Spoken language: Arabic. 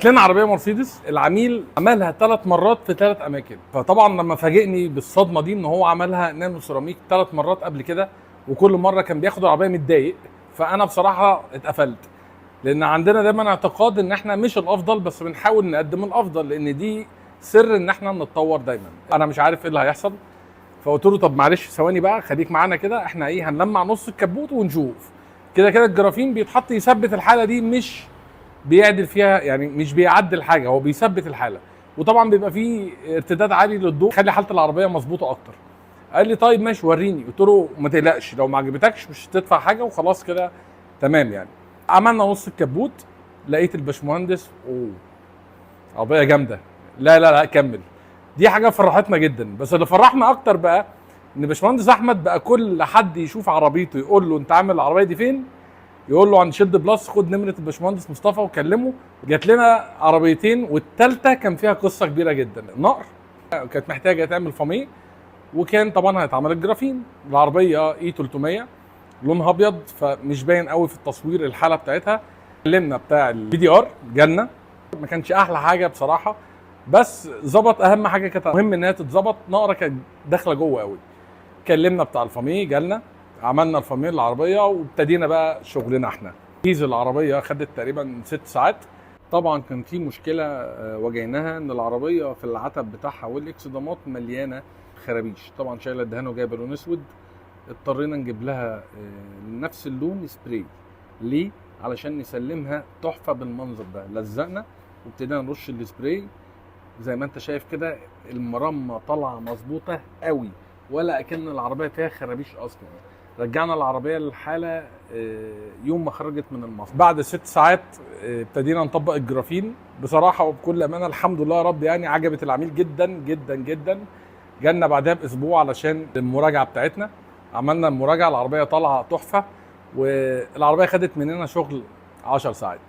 جات لنا عربيه مرسيدس، العميل عملها 3 مرات في 3 اماكن. فطبعا لما فاجئني بالصدمه دي ان هو عملها نانو سيراميك 3 مرات قبل كده، وكل مره كان بياخد العربيه متضايق. فانا بصراحه اتقفلت، لان عندنا دايما اعتقاد ان احنا مش الافضل، بس بنحاول نقدم الافضل، لان دي سر ان احنا نتطور دايما. انا مش عارف ايه اللي هيحصل، فقلت له طب معلش ثواني بقى، خليك معانا كده، احنا ايه هنلمع نص الكبوت ونشوف. كده كده الجرافين بيتحط يثبت الحاله دي، مش بيعدل فيها، يعني مش بيعدل حاجه، هو بيثبت الحاله. وطبعا بيبقى فيه ارتداد عالي للضوء يخلي حاله العربيه مظبوطه اكتر. قال لي طيب ماشي وريني. قلت له ما تقلقش، لو ما عجبتكش مش هتدفع حاجه وخلاص كده تمام يعني. عملنا نص الكبوت، لقيت الباشمهندس اوه عربيه جامده، لا لا لا كمل. دي حاجه فرحتنا جدا. بس اللي فرحنا اكتر بقى ان باشمهندس احمد بقى كل حد يشوف عربيته يقول له انت عامل العربيه دي فين، يقول له عند شيلد بلس، خد نمره الباشمهندس مصطفى وكلمه. جات لنا عربيتين، والثالثه كان فيها قصه كبيره جدا. نقر كانت محتاجه تعمل فاميه، وكان طبعا هيتعمل الجرافين. العربيه اي 300 لونها ابيض، فمش باين قوي في التصوير الحاله بتاعتها. كلمنا بتاع البي دي ار جالنا، ما كانش احلى حاجه بصراحه، بس ظبط. اهم حاجه كانت مهم انها تتظبط، نقره كانت داخله جوه قوي. كلمنا بتاع الفاميه جالنا، عملنا الفاميه للعربيه، وابتدينا بقى شغلنا احنا. تجهيز العربيه خدت تقريبا 6 ساعات. طبعا كان في مشكله واجهناها، ان العربيه في العتب بتاعها والاكسدامات مليانه خرابيش. طبعا شايله الدهان وجايبه لون اسود، اضطرينا نجيب لها نفس اللون سبراي. ليه؟ علشان نسلمها تحفه بالمنظر ده. لزقنا وابتدينا نرش السبراي زي ما انت شايف كده، المرمى طالعه مظبوطه قوي، ولا اكن العربيه فيها خرابيش اصلا. رجعنا العربيه للحاله يوم ما خرجت من المصنع. بعد 6 ساعات ابتدينا نطبق الجرافين. بصراحه وبكل امانه الحمد لله يا رب، يعني عجبت العميل جدا جدا جدا. جالنا بعدها باسبوع علشان المراجعه بتاعتنا. عملنا المراجعه، العربيه طالعه تحفه، والعربيه خدت مننا شغل 10 ساعات.